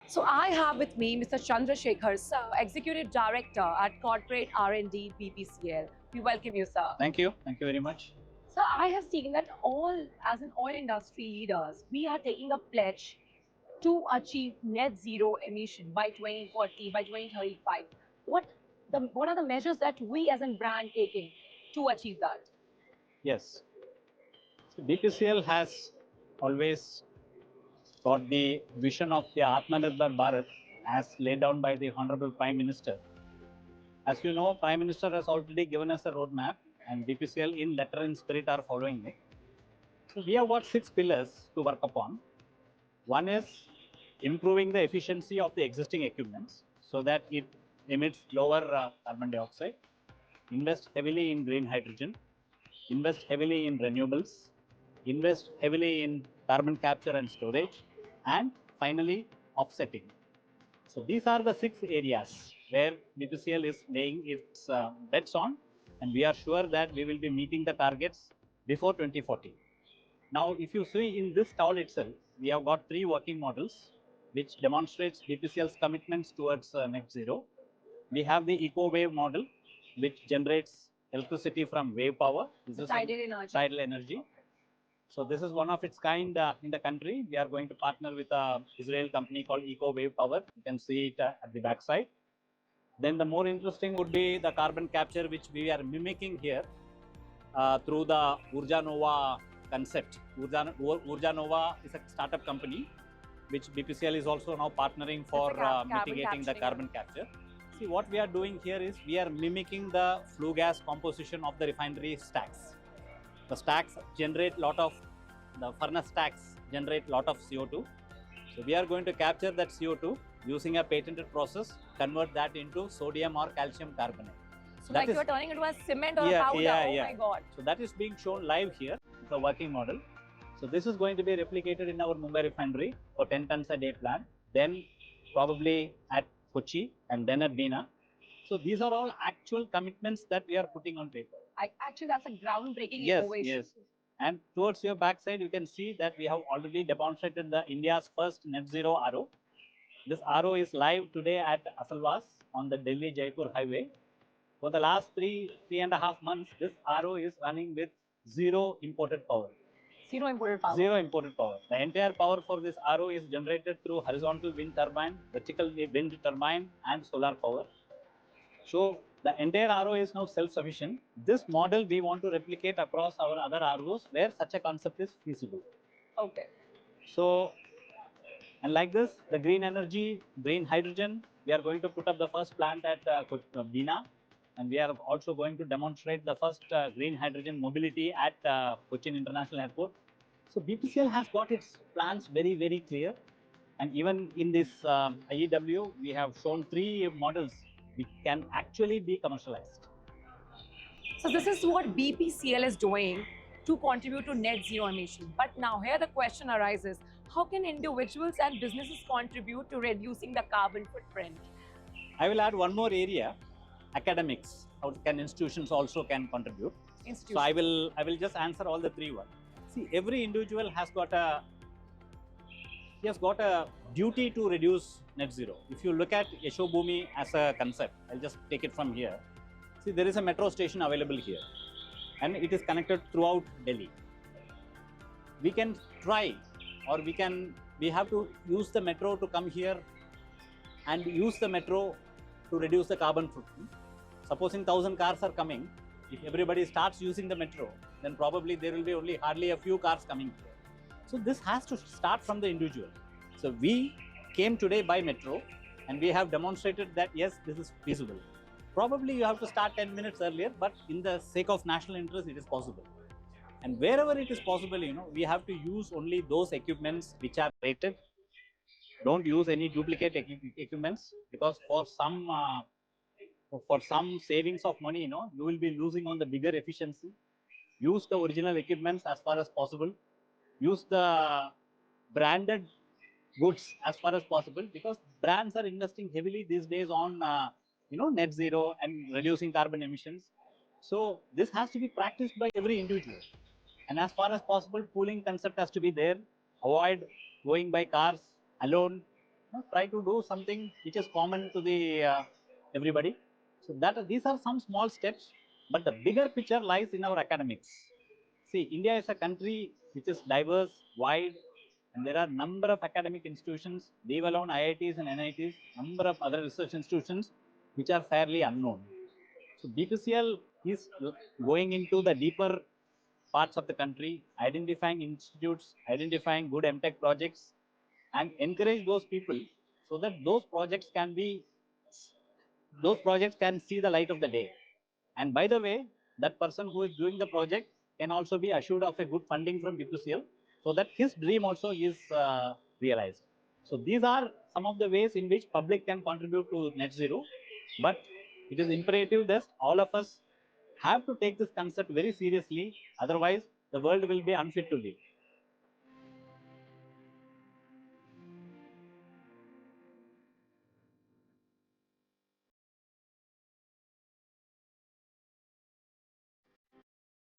So I have with me Mr. Chandrasekhar, sir, Executive Director at Corporate R&D BPCL. We welcome you, sir. Thank you. Thank you very much. So I have seen that as an oil industry leaders, we are taking a pledge to achieve net zero emission by 2040, by 2035. What are the measures that we as a brand taking to achieve that? Yes. So BPCL has always got the vision of the Atmanirbhar Bharat as laid down by the Honorable Prime Minister. As you know, Prime Minister has already given us a roadmap, and BPCL in letter and spirit are following it. So we have got 6 pillars to work upon. One is improving the efficiency of the existing equipments so that it emits lower carbon dioxide. Invest heavily in green hydrogen. Invest heavily in renewables, invest heavily in carbon capture and storage, and finally offsetting. So these are the 6 areas where BPCL is laying its bets on, and we are sure that we will be meeting the targets before 2040. Now, if you see in this stall itself, we have got 3 working models which demonstrates BPCL's commitments towards net zero. We have the eco wave model, which generates electricity from wave power. This is tidal energy. Tidal energy. So this is one of its kind in the country. We are going to partner with a Israel company called Eco Wave Power. You can see it at the back side. Then the more interesting would be the carbon capture, which we are mimicking here through the Urja Nova concept. Urja Nova is a startup company, which BPCL is also now partnering for mitigating the carbon capture. See, what we are doing here is we are mimicking the flue gas composition of the refinery stacks. The stacks generate the furnace stacks generate lot of CO2. So we are going to capture that CO2 using a patented process, convert that into sodium or calcium carbonate. So like you are turning into a cement or a powder. Oh my God. So that is being shown live here, the working model. So this is going to be replicated in our Mumbai refinery for 10 tons a day plant, then probably at Kochi and then at Bina. So these are all actual commitments that we are putting on paper. Actually, that's a groundbreaking innovation. Yes. And towards your backside, you can see that we have already demonstrated the India's first net zero RO. This RO is live today at Asalwas on the Delhi-Jaipur highway. For the last 3.5 months, this RO is running with zero imported power. Zero imported power. Zero imported power. The entire power for this RO is generated through horizontal wind turbine, vertical wind turbine, and solar power. So the entire RO is now self-sufficient. This model we want to replicate across our other ROs where such a concept is feasible. Okay. So, and like this, the green energy, green hydrogen, we are going to put up the first plant at Bina, and we are also going to demonstrate the first green hydrogen mobility at Cochin International Airport. So BPCL has got its plans very, very clear. And even in this IEW, we have shown 3 models which can actually be commercialized. So this is what BPCL is doing to contribute to net zero emission. But now here the question arises, how can individuals and businesses contribute to reducing the carbon footprint? I will add one more area, academics. How can institutions also can contribute? So I will just answer all the 3 ones. See, every individual has got a duty to reduce net zero. If you look at Yashobhumi as a concept, I'll just take it from here. See, there is a metro station available here, and it is connected throughout Delhi. We can try, or we have to use the metro to come here and use the metro to reduce the carbon footprint. Supposing 1,000 cars are coming, if everybody starts using the metro, then probably there will be hardly a few cars coming here. So this has to start from the individual. So we came today by metro, and we have demonstrated that yes, this is feasible. Probably you have to start 10 minutes earlier, but in the sake of national interest, it is possible. And wherever it is possible, we have to use only those equipments which are rated. Don't use any duplicate equipments, because for some savings of money, you will be losing on the bigger efficiency. Use the original equipments as far as possible. Use the branded goods as far as possible, because brands are investing heavily these days on net zero and reducing carbon emissions. So this has to be practiced by every individual, and as far as possible, pooling concept has to be there. Avoid going by cars alone. try to do something which is common to the everybody. So that these are some small steps, but the bigger picture lies in our academics. See, India is a country which is diverse, wide, and there are number of academic institutions, leave alone IITs and NITs, number of other research institutions which are fairly unknown. So BPCL is going into the deeper parts of the country, identifying institutes, identifying good MTech projects, and encourage those people so that those projects can see the light of the day. And by the way, that person who is doing the project can also be assured of a good funding from BPCL so that his dream also is realized. So these are some of the ways in which public can contribute to net zero, but it is imperative that all of us have to take this concept very seriously, otherwise the world will be unfit to live.